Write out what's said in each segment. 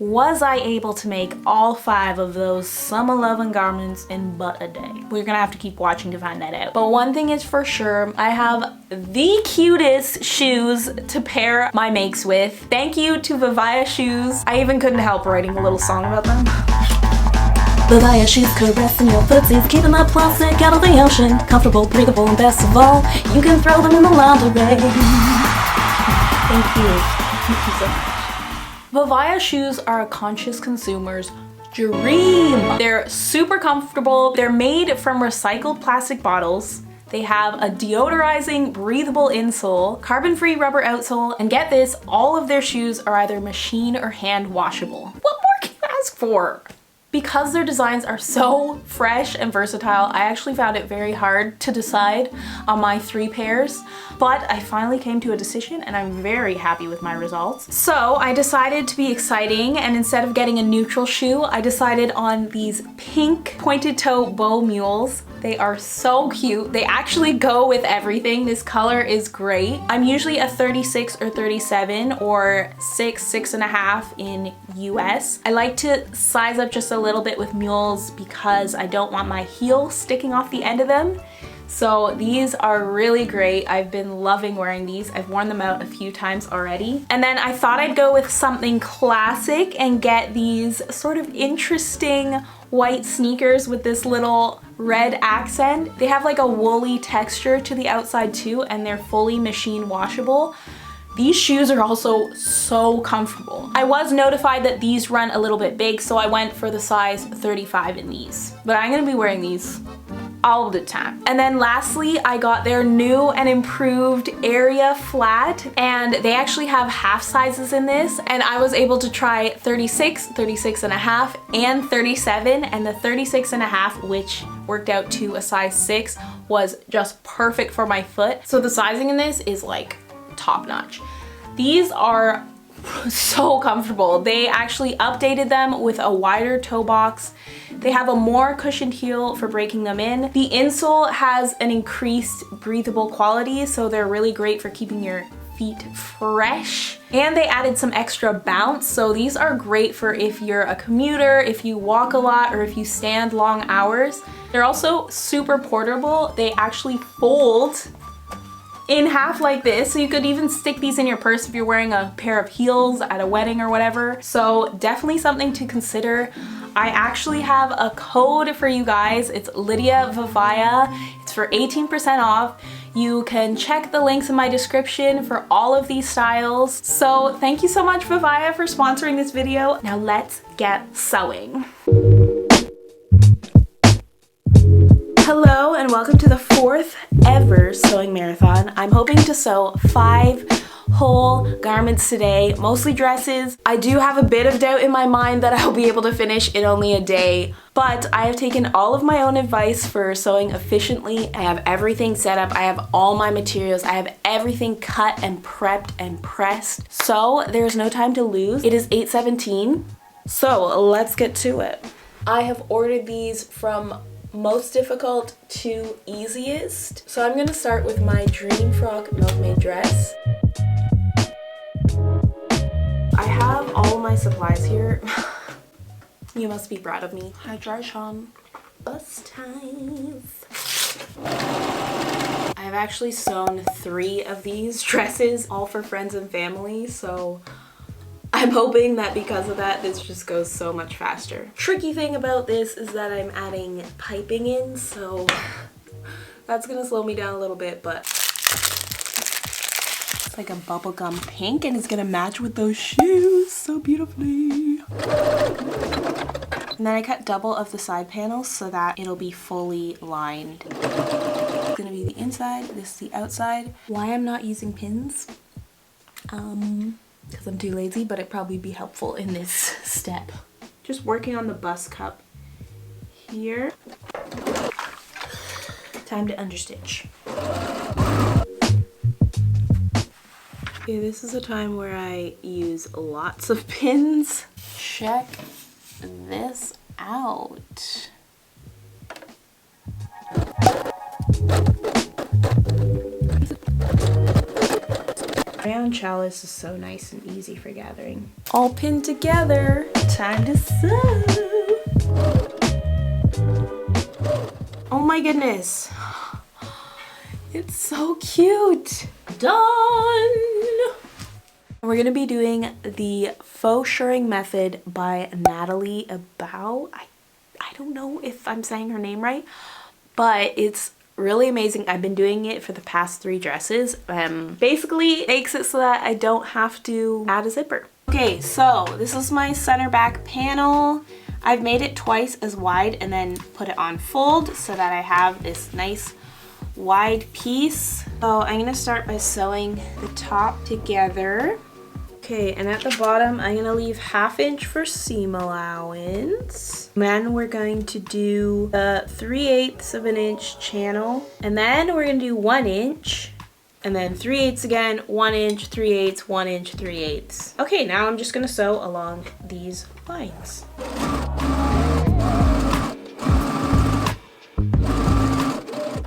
Was I able to make all 5 of those summer loving garments in but a day? We're gonna have to keep watching to find that out. But one thing is for sure, I have the cutest shoes to pair my makes with. Thank you to Vivaya shoes. I even couldn't help writing a little song about them. Vivaya shoes caressing your footsies, keeping that plastic out of the ocean. Comfortable, breathable, and best of all, you can throw them in the laundry. Thank you. Thank you so much. Vivaya shoes are a conscious consumer's dream. They're super comfortable. They're made from recycled plastic bottles. They have a deodorizing, breathable insole, carbon-free rubber outsole, and get this, all of their shoes are either machine or hand washable. What more can you ask for? Because their designs are so fresh and versatile, I actually found it very hard to decide on my 3 pairs, but I finally came to a decision and I'm very happy with my results. So I decided to be exciting, and instead of getting a neutral shoe, I decided on these pink pointed toe bow mules. They are so cute. They actually go with everything. This color is great. I'm usually a 36 or 37 or 6.5 in US. I like to size up just a little bit with mules because I don't want my heel sticking off the end of them. So these are really great. I've been loving wearing these. I've worn them out a few times already. And then I thought I'd go with something classic and get these sort of interesting white sneakers with this little red accent. They have like a woolly texture to the outside too, and they're fully machine washable. These shoes are also so comfortable. I was notified that these run a little bit big, so I went for the size 35 in these. But I'm gonna be wearing these all the time. And then lastly, I got their new and improved Area Flat, and they actually have half sizes in this, and I was able to try 36, 36.5, and 37, and the 36.5, which worked out to a size 6, was just perfect for my foot. So the sizing in this is like top notch. These are so comfortable. They actually updated them with a wider toe box. They have a more cushioned heel for breaking them in. The insole has an increased breathable quality, so they're really great for keeping your feet fresh. And they added some extra bounce, so these are great for if you're a commuter, if you walk a lot, or if you stand long hours. They're also super portable. They actually fold in half like this, so you could even stick these in your purse if you're wearing a pair of heels at a wedding or whatever. So definitely something to consider. I actually have a code for you guys. It's Lydia Vivaya. It's for 18% off. You can check the links in my description for all of these styles. So thank you so much, Vivaya, for sponsoring this video. Now let's get sewing. Hello and welcome to the 4th ever sewing marathon. I'm hoping to sew 5 whole garments today, mostly dresses. I do have a bit of doubt in my mind that I'll be able to finish in only a day, but I have taken all of my own advice for sewing efficiently. I have everything set up. I have all my materials. I have everything cut and prepped and pressed. So there's no time to lose. It is 8:17, so let's get to it. I have ordered these from most difficult to easiest. So I'm gonna start with my dream frock milkmaid dress. I have all my supplies here. You must be proud of me. Hi Jarshan. Bust ties. I've actually sewn 3 of these dresses, all for friends and family, so I'm hoping that because of that, this just goes so much faster. Tricky thing about this is that I'm adding piping in, so that's gonna slow me down a little bit, but it's like a bubblegum pink and it's gonna match with those shoes so beautifully. And then I cut double of the side panels so that it'll be fully lined. It's gonna be the inside, this is the outside. Why I'm not using pins? Because I'm too lazy, but it'd probably be helpful in this step. Just working on the bust cup here. Time to understitch. Okay, this is a time where I use lots of pins. Check this out. Rayon chalice is so nice and easy for gathering. All pinned together. Time to sew. Oh my goodness. It's so cute. Done. We're gonna be doing the faux shirring method by Natalie About. I don't know if I'm saying her name right, but it's really amazing. I've been doing it for the past 3 dresses. Basically it makes it so that I don't have to add a zipper. Okay, so this is my center back panel. I've made it twice as wide and then put it on fold so that I have this nice wide piece. So I'm gonna start by sewing the top together. Okay, and at the bottom, I'm gonna leave 1/2 inch for seam allowance. Then we're going to do the 3/8 of an inch channel. And then we're gonna do 1 inch. And then 3/8 again, 1 inch, 3/8, 1 inch, 3/8. Okay, now I'm just gonna sew along these lines.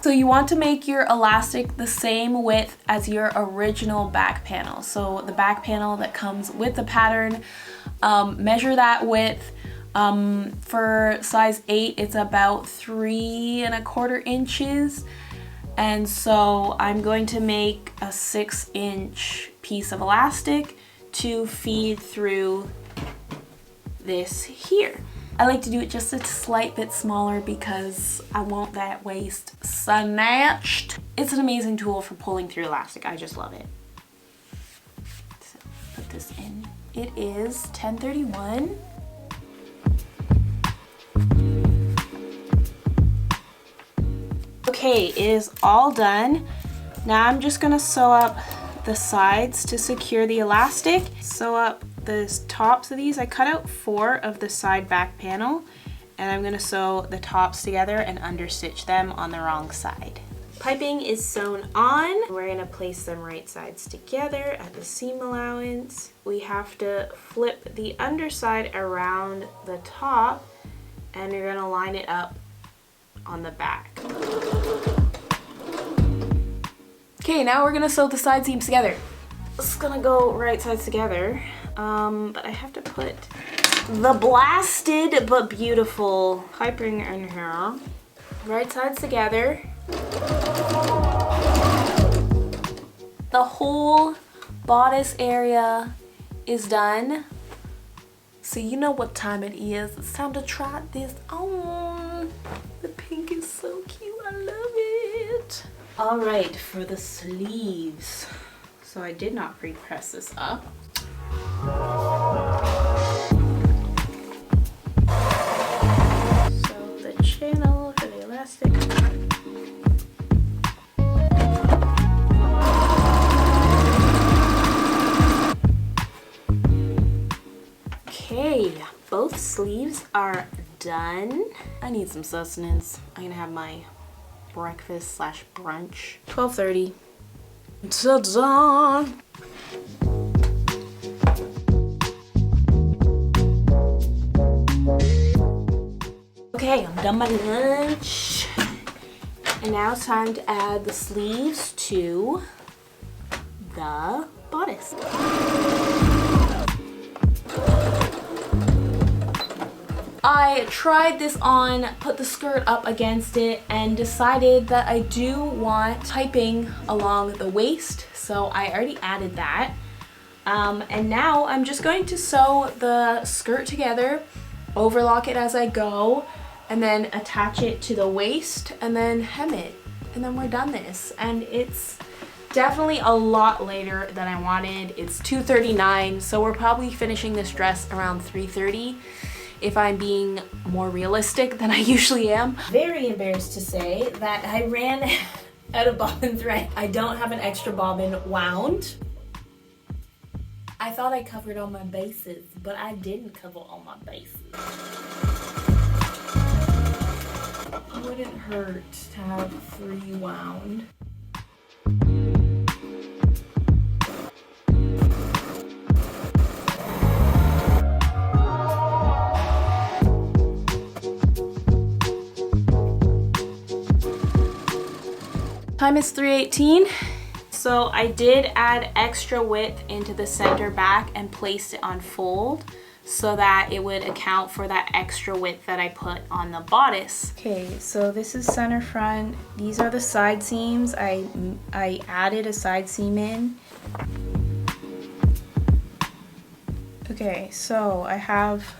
So you want to make your elastic the same width as your original back panel. So the back panel that comes with the pattern, measure that width. For size 8, it's about 3¼ inches. And so I'm going to make a 6-inch piece of elastic to feed through this here. I like to do it just a slight bit smaller because I want that waist snatched. It's an amazing tool for pulling through elastic. I just love it. So put this in. It is 10:31. Okay, it is all done. Now I'm just gonna sew up the sides to secure the elastic. Sew up the tops of these. I cut out 4 of the side back panel and I'm gonna sew the tops together and understitch them on the wrong side. Piping is sewn on. We're gonna place them right sides together at the seam allowance. We have to flip the underside around the top and you're gonna line it up on the back. Okay, now we're gonna sew the side seams together. It's gonna go right sides together. But I have to put the blasted but beautiful piping in here. Right sides together. The whole bodice area is done. So you know what time it is. It's time to try this on. The pink is so cute. I love it. All right, for the sleeves. So I did not pre-press this up. So the channel for the elastic. Okay, both sleeves are done. I need some sustenance. I'm gonna have my breakfast / brunch. 12:30. Ta-da! Okay, I'm done my lunch. And now it's time to add the sleeves to the bodice. I tried this on, put the skirt up against it, and decided that I do want piping along the waist, so I already added that. And now I'm just going to sew the skirt together, overlock it as I go, and then attach it to the waist, and then hem it. And then we're done this. And it's definitely a lot later than I wanted. It's 2:39, so we're probably finishing this dress around 3:30. If I'm being more realistic than I usually am. Very embarrassed to say that I ran out of bobbin thread. I don't have an extra bobbin wound. I thought I covered all my bases, but I didn't cover all my bases. It wouldn't hurt to have 3 wound. Time is 3:18. So I did add extra width into the center back and placed it on fold so that it would account for that extra width that I put on the bodice. Okay, so this is center front. These are the side seams. I added a side seam in. Okay, so I have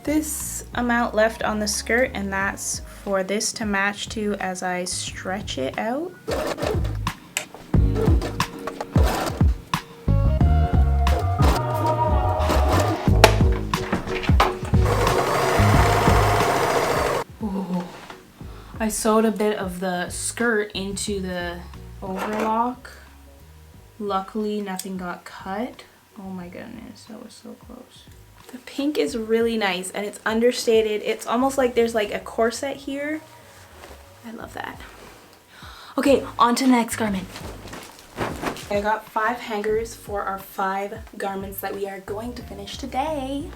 this amount left on the skirt, and that's for this to match to as I stretch it out. Ooh. I sewed a bit of the skirt into the overlock. Luckily, nothing got cut. Oh my goodness, that was so close. The pink is really nice and it's understated. It's almost like there's like a corset here. I love that. Okay, on to the next garment. I got 5 hangers for our 5 garments that we are going to finish today.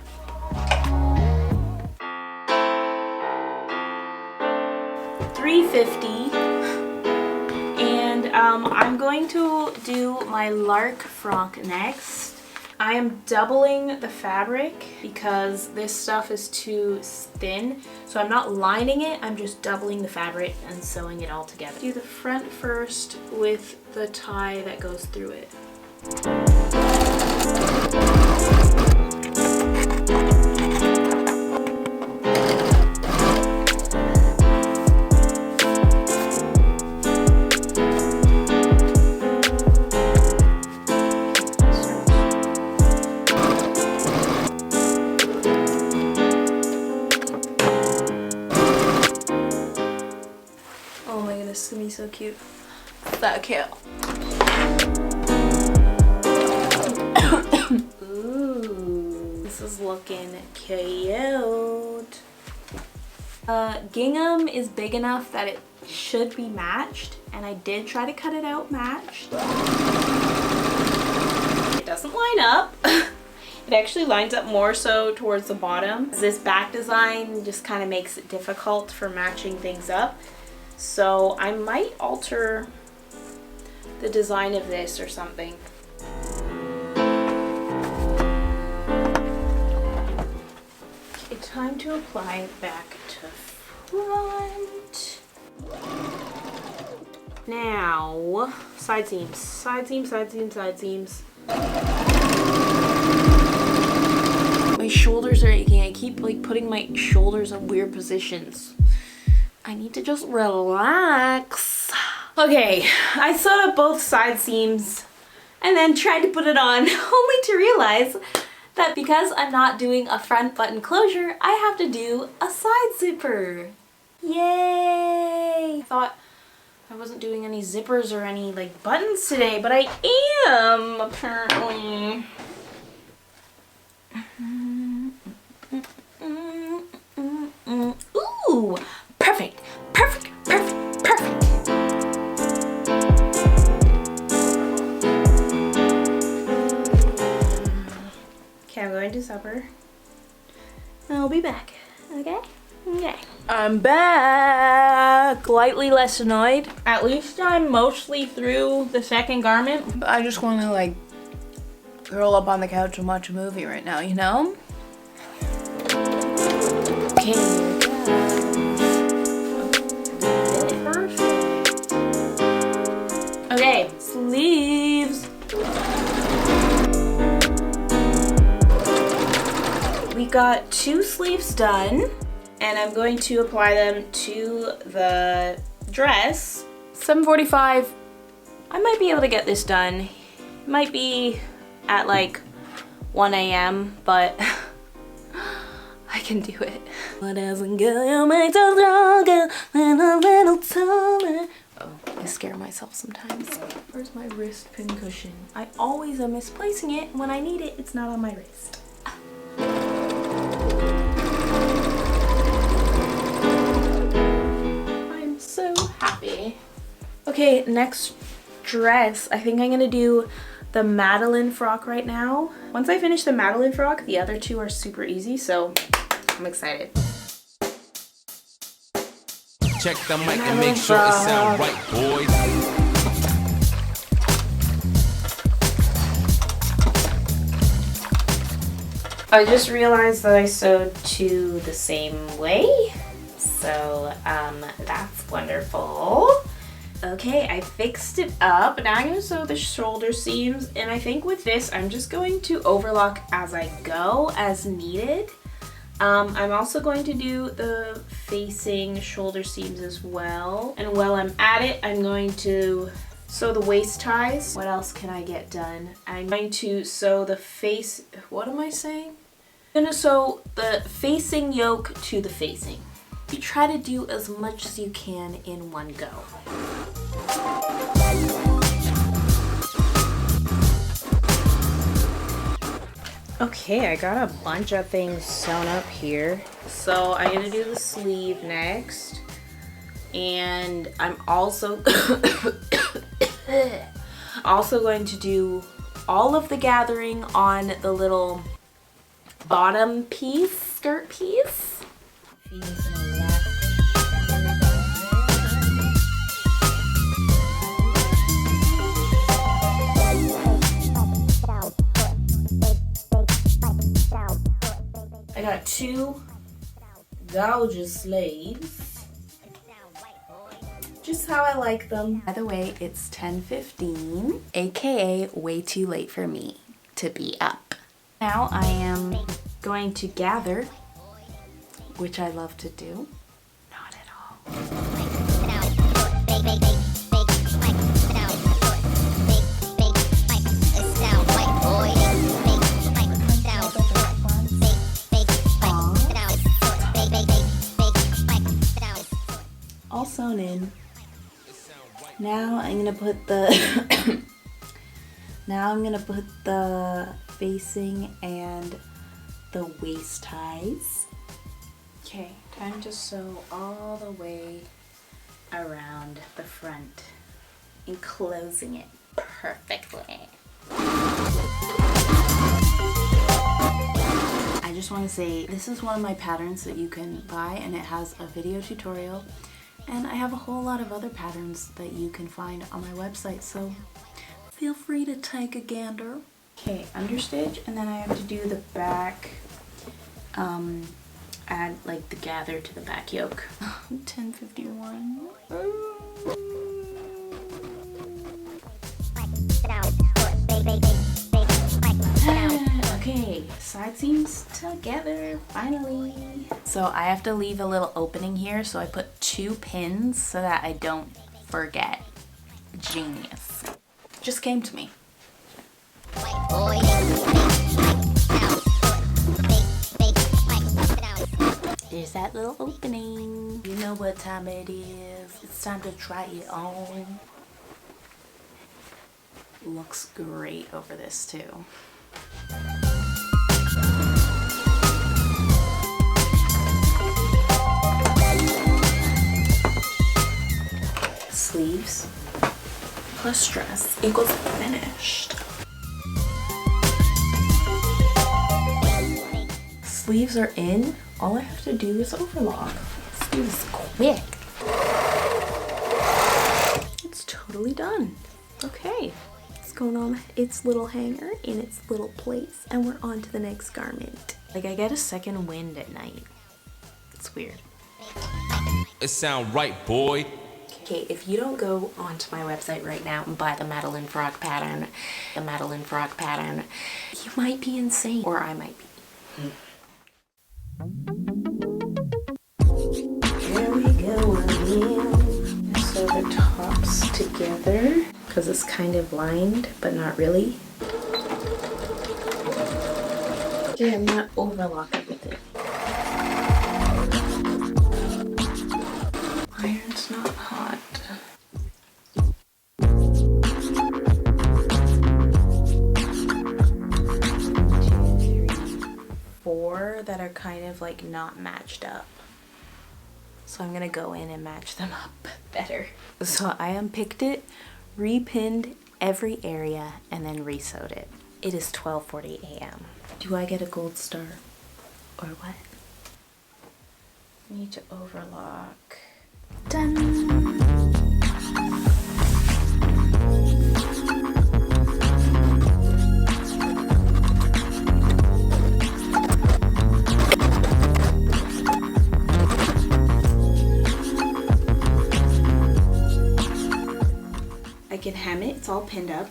$3.50. And I'm going to do my lark frock next. I am doubling the fabric because this stuff is too thin. So I'm not lining it, I'm just doubling the fabric and sewing it all together. Do the front first with the tie that goes through it. This is gonna be so cute. So cute. Ooh, this is looking cute. Gingham is big enough that it should be matched, and I did try to cut it out matched. It doesn't line up. It actually lines up more so towards the bottom. This back design just kind of makes it difficult for matching things up. So I might alter the design of this or something. Okay, time to apply back to front. Now, side seams, side seams, side seams, side seams. My shoulders are aching. I keep like putting my shoulders in weird positions. I need to just relax. Okay, I sewed up both side seams and then tried to put it on only to realize that because I'm not doing a front button closure, I have to do a side zipper. Yay! I thought I wasn't doing any zippers or any like buttons today, but I am apparently. Ooh! Perfect, perfect, perfect, perfect. Okay, I'm going to supper. I'll be back, okay? Okay. I'm back! Lightly less annoyed. At least I'm mostly through the second garment. But I just want to like curl up on the couch and watch a movie right now, you know? Okay. Okay, sleeves. We got 2 sleeves done, and I'm going to apply them to the dress. 7:45. I might be able to get this done. It might be at like 1 a.m., but I can do it. What doesn't kill you makes you stronger and a little taller. Oh, I scare myself sometimes. Where's my wrist pin cushion? I always am misplacing it. When I need it, it's not on my wrist. I'm so happy. Okay, next dress. I think I'm gonna do the Madeline frock right now. Once I finish the Madeline frock, the other 2 are super easy, so I'm excited. Check the mic and make sure it sound right, boys. I just realized that I sewed two the same way, so that's wonderful. Okay, I fixed it up. Now I'm going to sew the shoulder seams, and I think with this I'm just going to overlock as I go, as needed. I'm also going to do the facing shoulder seams as well, and while I'm at it, I'm going to sew the waist ties. What else can I get done? I'm going to sew the face, what am I saying? I'm going to sew the facing yoke to the facing. You try to do as much as you can in one go. Okay, I got a bunch of things sewn up here. So I'm gonna do the sleeve next. And I'm also going to do all of the gathering on the little bottom piece, skirt piece. I got two gorgeous sleeves, just how I like them. By the way, it's 10:15, aka way too late for me to be up. Now I am going to gather, which I love to do. Not at all. All sewn in. Now I'm gonna put the facing and the waist ties. Okay, time to sew all the way around the front, enclosing it perfectly. I just want to say this is one of my patterns that you can buy, and it has a video tutorial, and I have a whole lot of other patterns that you can find on my website, so feel free to take a gander. Okay, understitch, and then I have to do the back, add like the gather to the back yoke. 10:51. Okay, side seams together, finally. So I have to leave a little opening here, so I put 2 pins so that I don't forget. Genius. Just came to me. There's that little opening. You know what time it is. It's time to try it on. Looks great over this too. Sleeves plus dress equals finished. Sleeves are in. All I have to do is overlock. Let's do this quick. It's totally done. Okay. It's going on its little hanger in its little place, and we're on to the next garment. Like, I get a second wind at night. It's weird. It sound right, boy. Okay, if you don't go onto my website right now and buy the Madeline frog pattern, you might be insane, or I might be. There we go again. Sew the tops together because it's kind of lined, but not really. Okay, I'm not overlocking with it. Iron's not hot. 4 that are kind of like not matched up. So I'm gonna go in and match them up better. So I unpicked it, repinned every area, and then resewed it. It is 12:40 a.m. Do I get a gold star or what? Need to overlock. Done. can hem it. It's all pinned up.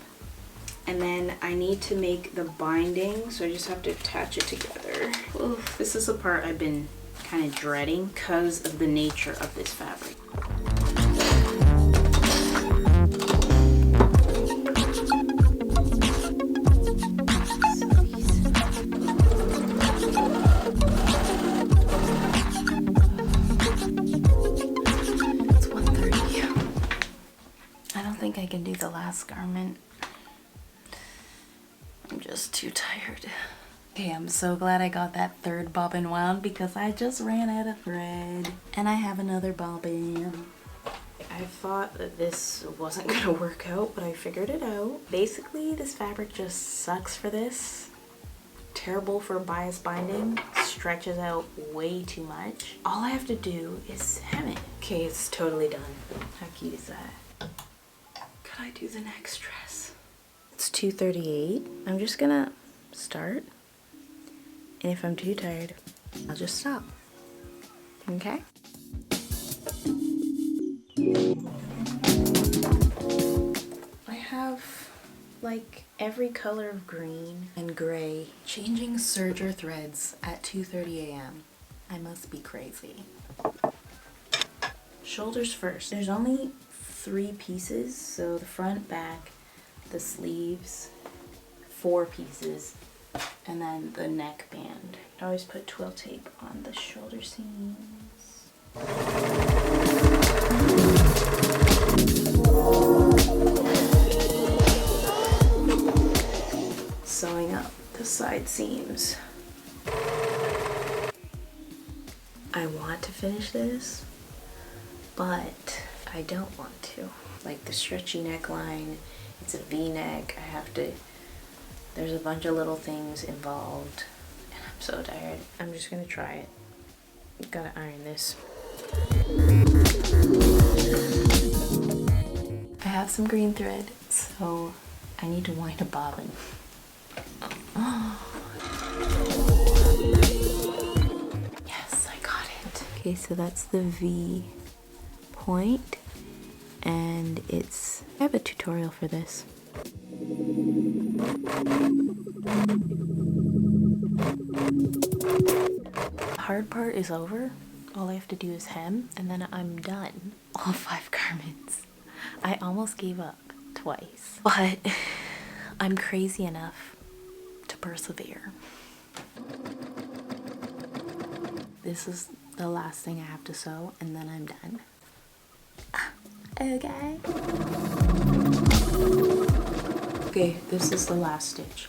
And then I need to make the binding, so I just have to attach it together. Oof, this is the part I've been kind of dreading because of the nature of this fabric. It's 1:30. I don't think I can do the last garment. I'm just too tired. Okay, I'm so glad I got that third bobbin wound because I just ran out of thread. And I have another bobbin. I thought that this wasn't gonna work out, but I figured it out. Basically, this fabric just sucks for this. Terrible for bias binding. Stretches out way too much. All I have to do is hem it. Okay, it's totally done. How cute is that? Could I do the next dress? It's 2:38. I'm just gonna start. And if I'm too tired, I'll just stop. Okay? I have like every color of green and gray. Changing serger threads at 2:30 a.m. I must be crazy. Shoulders first. There's only 3 pieces, so the front, back, the sleeves, 4 pieces, and then the neckband. I always put twill tape on the shoulder seams. Sewing up the side seams. I want to finish this, but I don't want to. Like the stretchy neckline, it's a V-neck. I have to, there's a bunch of little things involved and I'm so tired. I'm just gonna try it. Gotta iron this. I have some green thread, so I need to wind a bobbin. Yes, I got it. Okay, so that's the V point, and it's, I have a tutorial for this. The hard part is over. All I have to do is hem, and then I'm done. All 5 garments. I almost gave up twice, but I'm crazy enough to persevere. This is the last thing I have to sew, and then I'm done. Okay. Okay, this is the last stitch.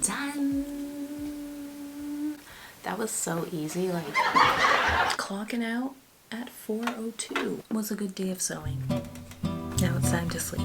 Done. That was so easy, like clocking out at 4:02 was a good day of sewing. Now it's time to sleep.